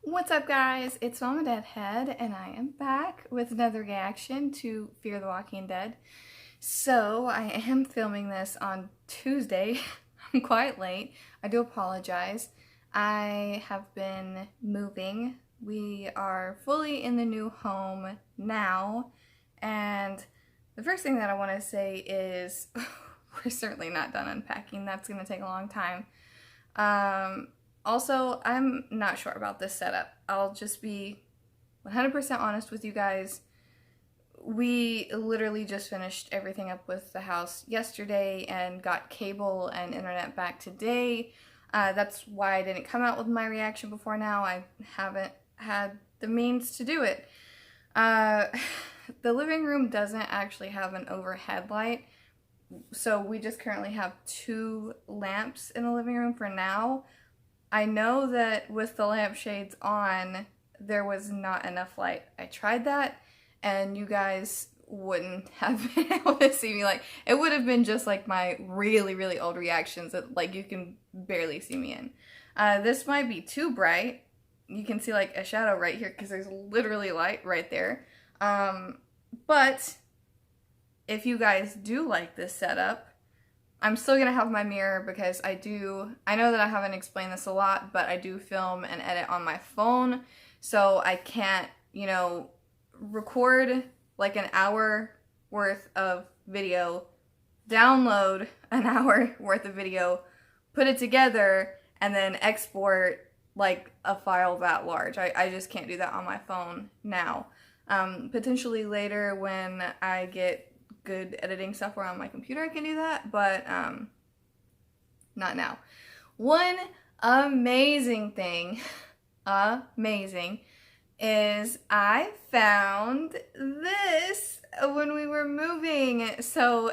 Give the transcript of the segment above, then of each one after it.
What's up, guys? It's Mama Deadhead, and I am back with another reaction to Fear the Walking Dead. So, I am filming this on Tuesday. I'm quite late. I do apologize. I have been moving. We are fully in the new home now, and the first thing that I want to say is we're certainly not done unpacking. That's going to take a long time. Also, I'm not sure about this setup. I'll just be 100% honest with you guys. We literally just finished everything up with the house yesterday and got cable and internet back today. That's why I didn't come out with my reaction before now. I haven't had the means to do it. The living room doesn't actually have an overhead light, so we just currently have 2 lamps in the living room for now. I know that with the lampshades on, there was not enough light. I tried that, and you guys wouldn't have been able to see me. Like, it would have been just like my really, really old reactions that, like, you can barely see me in. This might be too bright. You can see, like, a shadow right here because there's literally light right there. But if you guys do like this setup, I'm still gonna have my mirror because I know that I haven't explained this a lot, but I do film and edit on my phone, so I can't, record like an hour worth of video, download an hour worth of video, put it together, and then export like a file that large. I just can't do that on my phone now. Potentially later when I get good editing software on my computer I can do that, but not now. One amazing thing is I found this when we were moving. So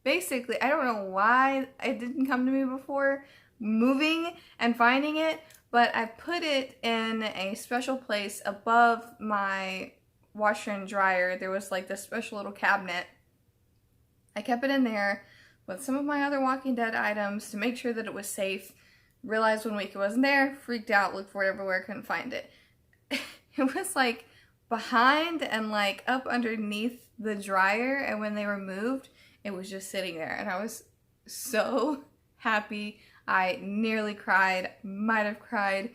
basically, I don't know why it didn't come to me before moving and finding it, but I put it in a special place above my washer and dryer. There was like this special little cabinet. I kept it in there with some of my other Walking Dead items to make sure that it was safe. Realized one week it wasn't there, freaked out, looked for it everywhere, couldn't find it. It was like behind and like up underneath the dryer, and when they were moved, it was just sitting there, and I was so happy. I nearly cried, might have cried,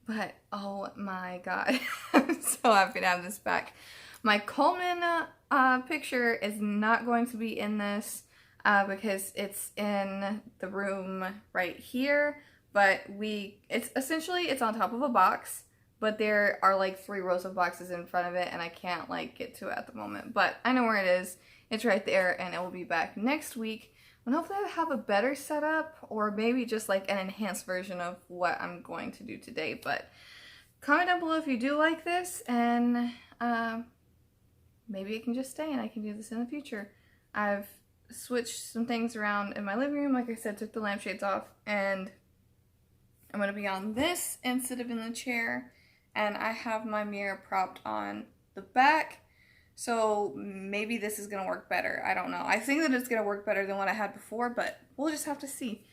but oh my god. I'm so happy to have this back. My Coleman picture is not going to be in this because it's in the room right here, but it's on top of a box, but there are like 3 rows of boxes in front of it, and I can't like get to it at the moment, but I know where it is. It's right there, and it will be back next week, and hopefully I'll have a better setup, or maybe just like an enhanced version of what I'm going to do today. But comment down below if you do like this, and maybe it can just stay and I can do this in the future. I've switched some things around in my living room. Like I said, took the lampshades off, and I'm going to be on this instead of in the chair, and I have my mirror propped on the back, so maybe this is going to work better. I don't know. I think that it's going to work better than what I had before, but we'll just have to see.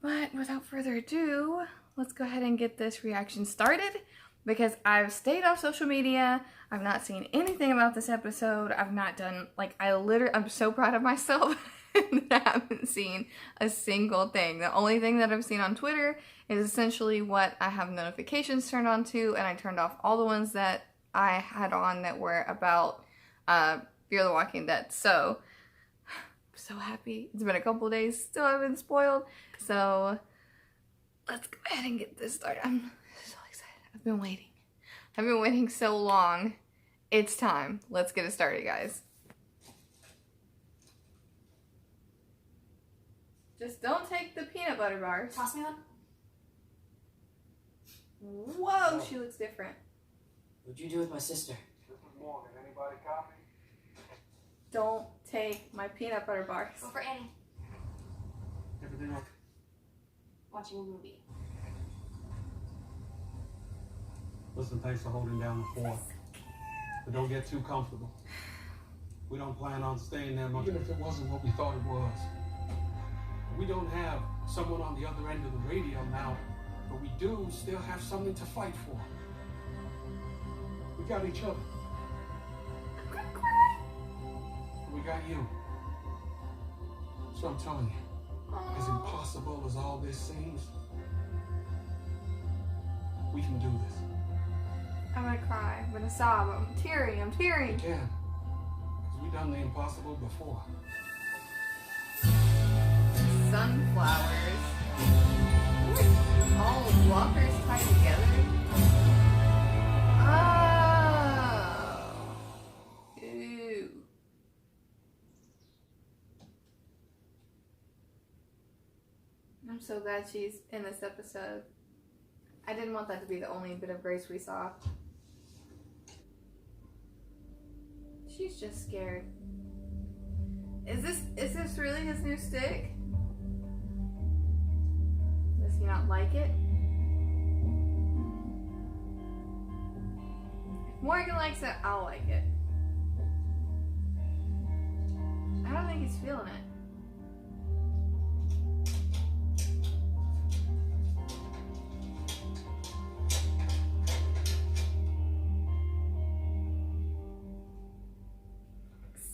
But without further ado, let's go ahead and get this reaction started, because I've stayed off social media. I've not seen anything about this episode. I've not done, like, I'm so proud of myself that I haven't seen a single thing. The only thing that I've seen on Twitter is essentially what I have notifications turned on to, and I turned off all the ones that I had on that were about Fear the Walking Dead. So, I'm so happy. It's been a couple days, still haven't been spoiled. So, let's go ahead and get this started. I'm so excited. I've been waiting so long. It's time. Let's get it started, guys. Just don't take the peanut butter bars. Toss me on. Whoa, she looks different. What'd you do with my sister? This was Morgan. Anybody copy? Don't take my peanut butter bars. Go for Annie. Everything okay? Watching a movie. Listen, thanks for holding down the fort. But don't get too comfortable. We don't plan on staying there much. Even if it wasn't what we thought it was. We don't have someone on the other end of the radio now, but we do still have something to fight for. We got each other. I'm gonna cry. We got you. So I'm telling you, as impossible as all this seems, we can do this. I'm gonna cry. I'm gonna sob. I'm tearing. I'm We tearing. can. Because we've done the impossible before. Sunflowers. All walkers tied together. Oh. Ew. I'm so glad she's in this episode. I didn't want that to be the only bit of Grace we saw. She's just scared. Is this really his new stick? Does he not like it? If Morgan likes it, I'll like it. I don't think he's feeling it.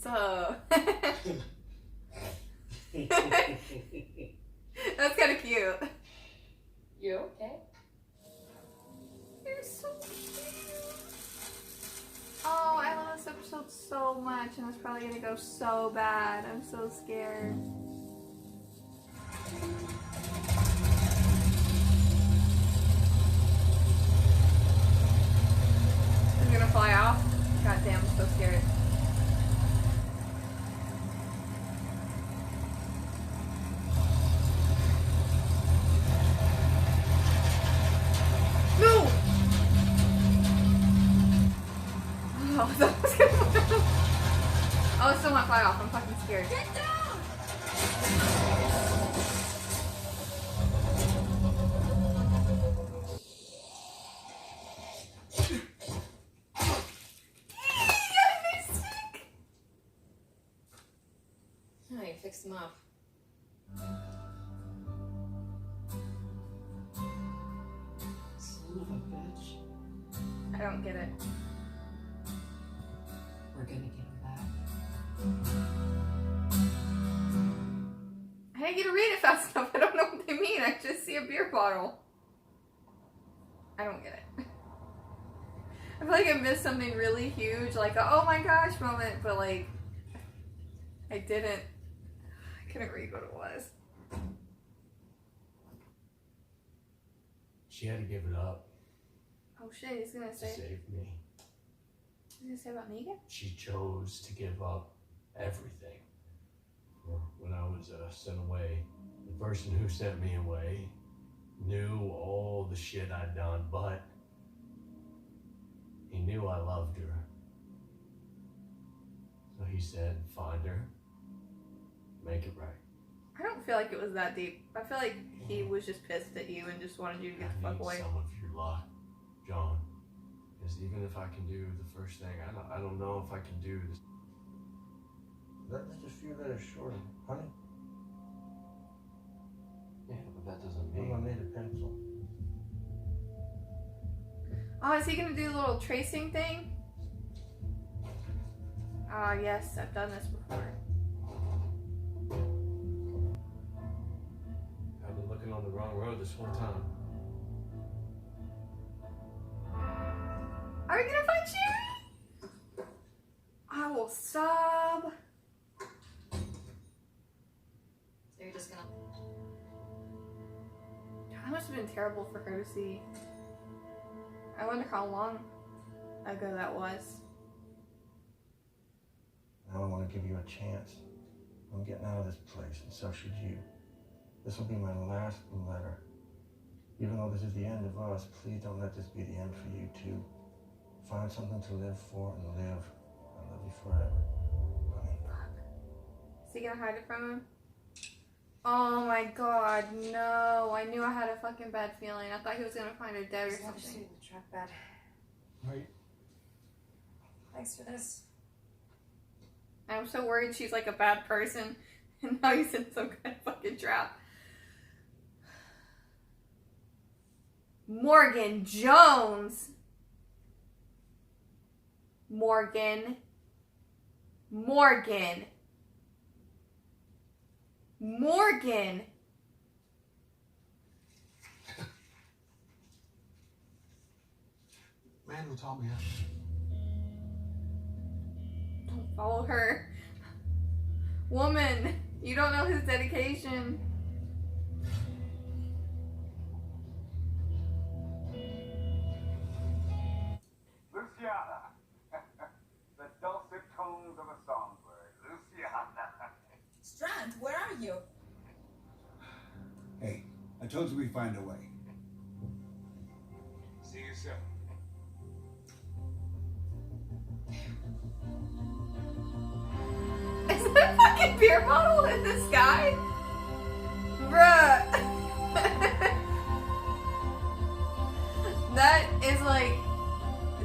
So that's kind of cute. You okay? You're so cute. Oh, I love this episode so much, and it's probably gonna go so bad. I'm so scared. Is it gonna fly off? God damn, I'm so scared. No! Oh, that was gonna fly off. Oh, it still might fly off. I'm fucking scared. Get down! No, you fixed them up. Son of a bitch. I don't get it. We're gonna get him back. I didn't get to read it fast enough. I don't know what they mean. I just see a beer bottle. I don't get it. I feel like I missed something really huge, like a oh my gosh moment, but like I didn't. I couldn't read what it was. She had to give it up Oh shit, he's gonna to say. save me. He's gonna say about Negan? She chose to give up everything. When I was sent away, the person who sent me away knew all the shit I'd done, but he knew I loved her. So he said, find her, make it right. I don't feel like it was that deep. I feel like he was just pissed at you and just wanted you to get the I fuck need away. some of your luck, John. Because even if I can do the first thing, I don't know if I can do this. That's just a few letters shorter, honey. Yeah, but that doesn't I mean. made a pencil. Oh, is he gonna do the little tracing thing? Ah, yes, I've done this before. I've been looking on the wrong road this whole time. Are we gonna find Sherry? I will sob. So you're just gonna. That must have been terrible for her to see. I wonder how long ago that was. Now I want to give you a chance. I'm getting out of this place, and so should you. This will be my last letter. Even though this is the end of us, please don't let this be the end for you too. Find something to live for and live. I love you forever. Honey. Is he gonna hide it from him? Oh my god, no. I knew I had a fucking bad feeling. I thought he was gonna find her dead or Just let you something. see the track bed. Right? Thanks for this. I'm so worried she's like a bad person and now he's in some kind of fucking trap. Morgan Jones. Morgan. Morgan. Morgan. Man who taught me how. Don't follow her. Woman, you don't know his dedication. Luciana. The dulcet tones of a songbird. Luciana. Strand, where are you? Hey, I told you we'd find a way. See you soon. Is that a fucking beer bottle in the sky? Bruh. That is like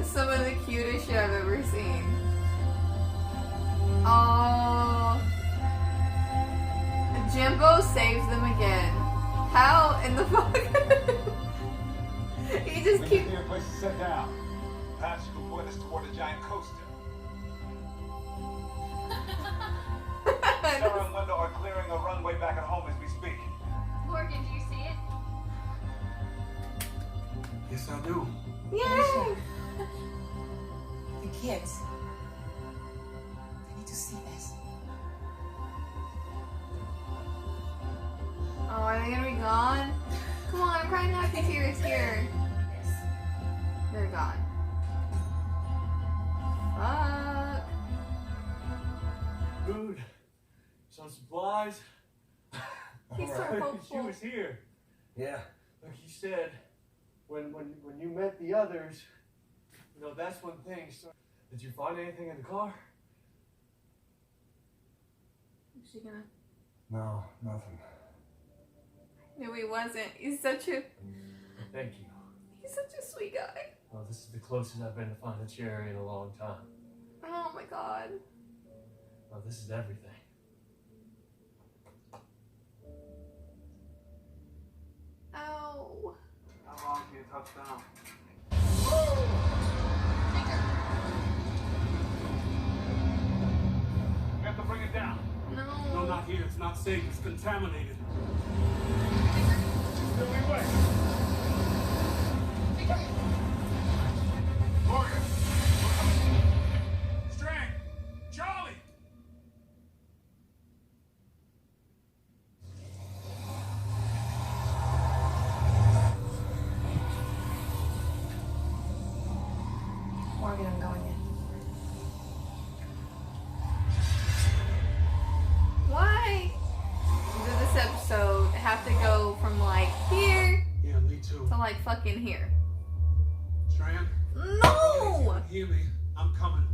some of the cutest shit I've ever seen. Oh. Jimbo saves them again. How in the fuck? He just We keeps. need a place to sit down. Perhaps you can point us toward a giant coaster. Sarah and Linda are clearing a runway back at home as we speak. Morgan, do you see it? Yes, I do. Yay! The kids. They need to see this. Oh, are they gonna be gone? Come on, I'm crying happy tears here. Yes. They're gone. Fuck. Food, some supplies. He's so Alright. She hopeful. was here. Yeah. Like you said, when you met the others, you know, that's when things started. Did you find anything in the car? Is she gonna? No, nothing. No, he wasn't. He's such a sweet guy. Well, this is the closest I've been to finding Cherry in a long time. Oh my god. Well, this is everything. Ow. How long can you touch down? We have to bring it down. No, No. not here. It's not safe. It's contaminated. Still we wait. Morgan. Strang. Charlie. Morgan, I'm going in. Why did this episode have to go from like here Yeah, me too. to like fucking here? Tran, No! hear me. I'm coming.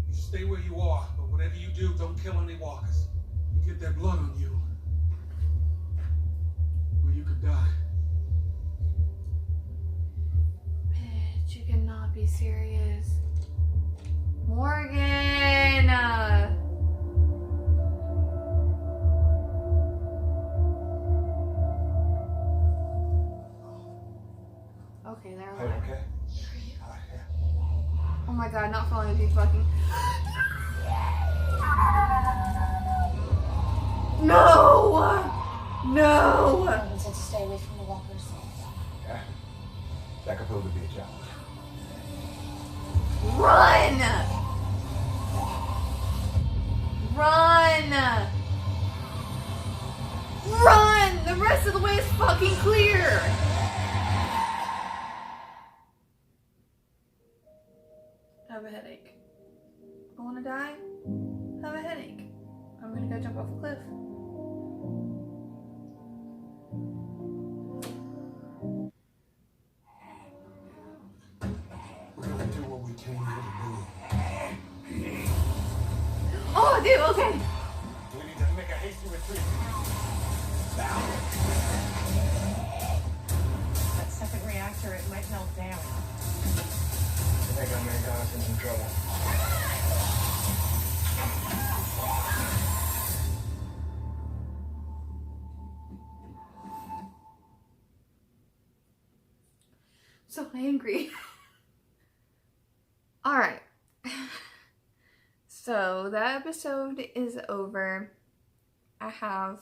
You stay where you are, but whatever you do, don't kill any walkers. You get that blood on you, or you could die. Bitch, you cannot be serious. Morgan! Okay, they're Hey, alive. okay? Oh my god, not falling into fucking. No! No! Morgan said to stay away from the walkers. Yeah. That could prove to be a challenge. Run! Run! Run! The rest of the way is fucking clear! I have a headache. I wanna die? I have a headache. I'm gonna go jump off a cliff. We're gonna do what we came here to do. Oh, dude, okay. We need to make a hasty retreat. That second reactor, it might melt down. I think I may have got us in some trouble. So angry. All right. So that episode is over. I have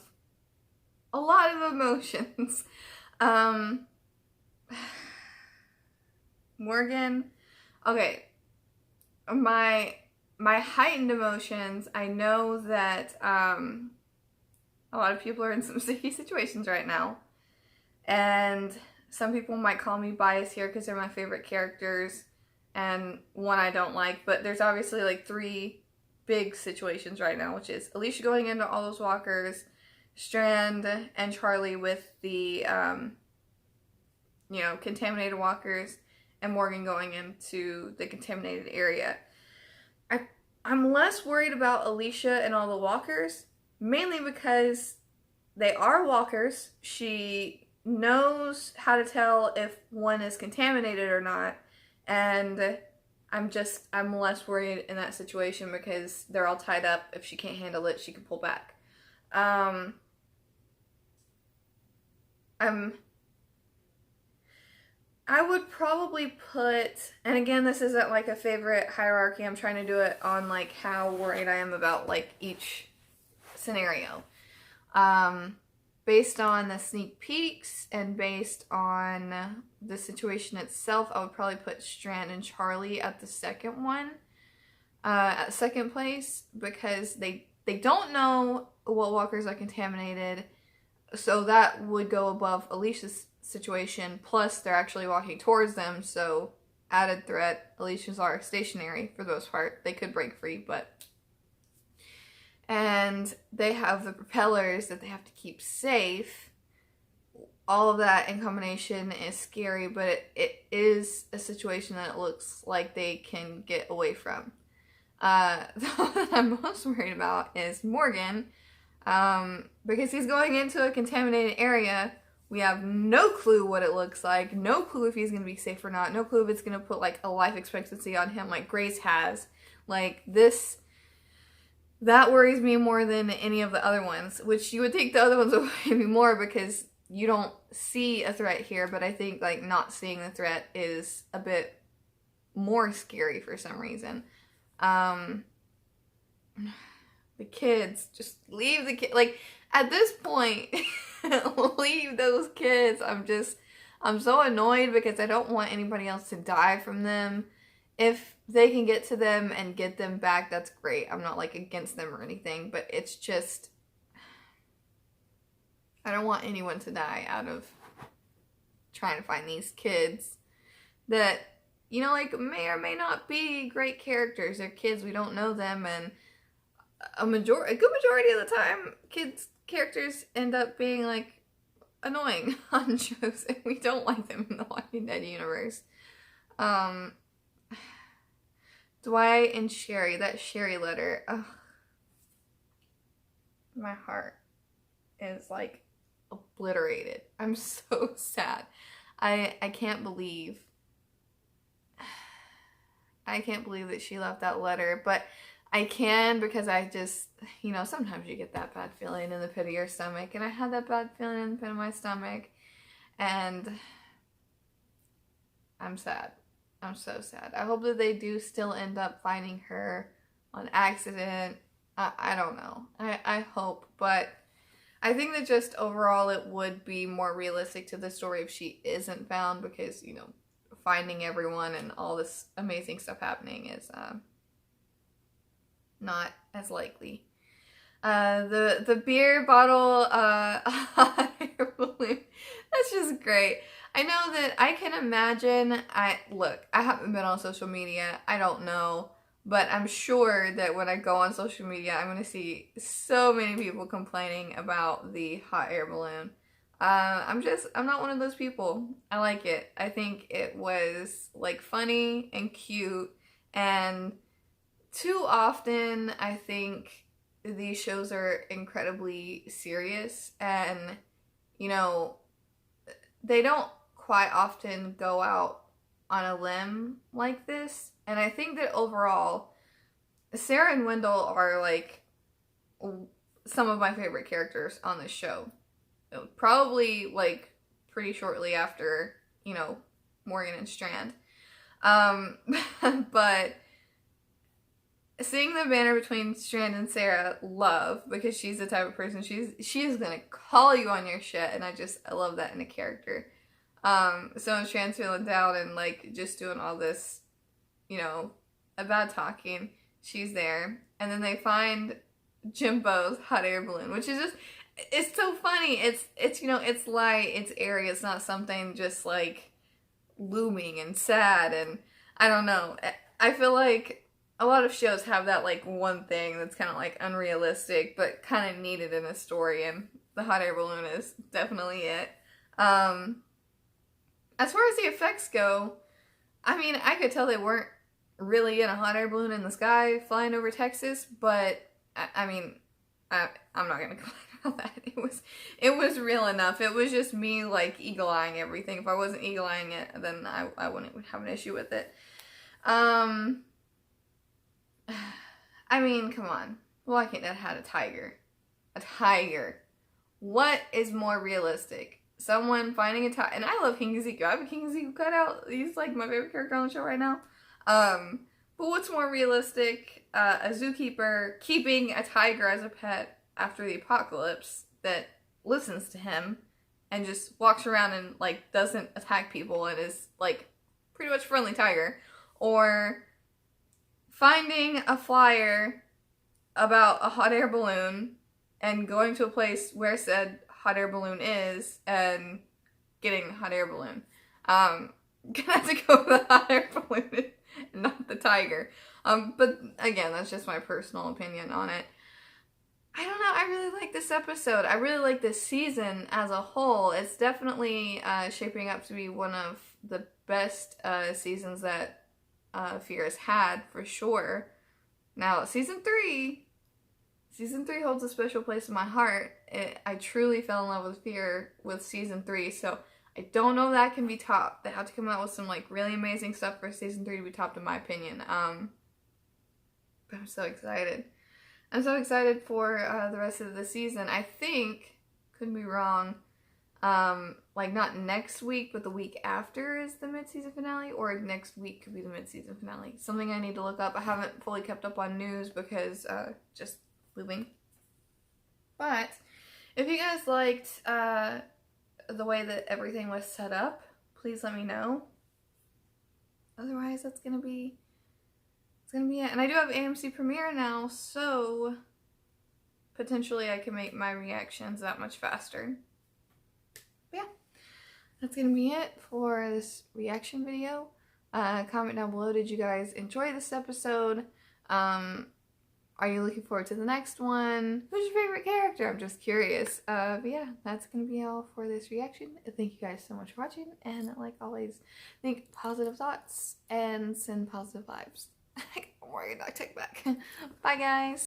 a lot of emotions. Morgan, okay, my heightened emotions, I know that a lot of people are in some sticky situations right now, and some people might call me biased here because they're my favorite characters and one I don't like, but there's obviously like 3 big situations right now, which is Alicia going into all those walkers, Strand and Charlie with the contaminated walkers, and Morgan going into the contaminated area. I'm less worried about Alicia and all the walkers, mainly because they are walkers. She knows how to tell if one is contaminated or not, and I'm less worried in that situation because they're all tied up. If she can't handle it, she can pull back. I would probably put, and again, this isn't like a favorite hierarchy. I'm trying to do it on like how worried I am about like each scenario. Based on the sneak peeks and based on the situation itself, I would probably put Strand and Charlie at the second one, at second place, because they don't know what walkers are contaminated, so that would go above Alicia's situation, plus they're actually walking towards them, so added threat. Alicia's are stationary for the most part. They could break free, but... And they have the propellers that they have to keep safe. All of that in combination is scary, but it is a situation that it looks like they can get away from. The one that I'm most worried about is Morgan, because he's going into a contaminated area. We have no clue what it looks like, no clue if he's going to be safe or not, no clue if it's going to put like a life expectancy on him like Grace has. Like this... That worries me more than any of the other ones, which you would think the other ones would worry me more because you don't see a threat here, but I think like not seeing the threat is a bit more scary for some reason. The kids, just leave the kid. Like at this point, leave those kids. I'm so annoyed because I don't want anybody else to die from them. If they can get to them and get them back, that's great. I'm not like against them or anything, but it's just, I don't want anyone to die out of trying to find these kids that, you know, like may or may not be great characters. They're kids, we don't know them, and a good majority of the time, characters end up being like annoying on shows, and we don't like them in the Walking Dead universe. Dwight and Sherry, that Sherry letter, ugh. My heart is like obliterated. I'm so sad. I can't believe that she left that letter, but I can because I just, you know, sometimes you get that bad feeling in the pit of your stomach, and I had that bad feeling in the pit of my stomach, and I'm sad. I'm so sad. I hope that they do still end up finding her on accident. I don't know. I hope, but I think that just overall it would be more realistic to the story if she isn't found, because, you know, finding everyone and all this amazing stuff happening is not as likely. The beer bottle hot air balloon, that's just great. I know that I can imagine, I haven't been on social media, I don't know, but I'm sure that when I go on social media, I'm going to see so many people complaining about the hot air balloon. I'm not one of those people. I like it. I think it was like funny and cute, and too often I think these shows are incredibly serious, and, you know, they don't quite often go out on a limb like this. And I think that overall, Sarah and Wendell are like some of my favorite characters on this show. Probably like pretty shortly after, you know, Morgan and Strand. But seeing the banner between Strand and Sarah, love, because she's the type of person she is gonna call you on your shit, and I love that in a character. So when Strand's feeling down and like just doing all this, you know, bad talking, she's there, and then they find Jimbo's hot air balloon, which is just, it's so funny. It's you know, it's light, it's airy, it's not something just like looming and sad, and I don't know. I feel like a lot of shows have that like one thing that's kind of like unrealistic but kind of needed in a story, and the hot air balloon is definitely it. As far as the effects go, I mean, I could tell they weren't really in a hot air balloon in the sky flying over Texas, but I mean, I'm not gonna complain about that. It was real enough. It was just me like eagle-eyeing everything. If I wasn't eagle-eyeing it, then I wouldn't have an issue with it. I mean, come on. Why can't that have a tiger? A tiger. What is more realistic? Someone finding a tiger. And I love King Ezekiel. I have a King Ezekiel cutout. He's like my favorite character on the show right now. But what's more realistic? A zookeeper keeping a tiger as a pet after the apocalypse that listens to him and just walks around and like doesn't attack people and is like pretty much friendly tiger. Or finding a flyer about a hot air balloon and going to a place where said hot air balloon is and getting a hot air balloon. Gonna have to go with the hot air balloon and not the tiger. But again, that's just my personal opinion on it. I don't know, I really like this episode. I really like this season as a whole. It's definitely shaping up to be one of the best seasons that Fear has had, for sure. Now, season 3 holds a special place in my heart. I truly fell in love with Fear with season 3, so I don't know if that can be topped. They have to come out with some like really amazing stuff for season 3 to be topped, in my opinion. But I'm so excited. I'm so excited for the rest of the season. I think, could be wrong, like not next week, but the week after is the mid-season finale, or next week could be the mid-season finale. Something I need to look up. I haven't fully kept up on news because just moving. But if you guys liked the way that everything was set up, please let me know. Otherwise, that's gonna be it. And I do have AMC Premiere now, so potentially I can make my reactions that much faster. But yeah, that's gonna be it for this reaction video. Comment down below, did you guys enjoy this episode? Are you looking forward to the next one? Who's your favorite character? I'm just curious. But yeah, that's gonna be all for this reaction. Thank you guys so much for watching, and like always, think positive thoughts and send positive vibes. I'm wearing a duct tape back. Bye guys.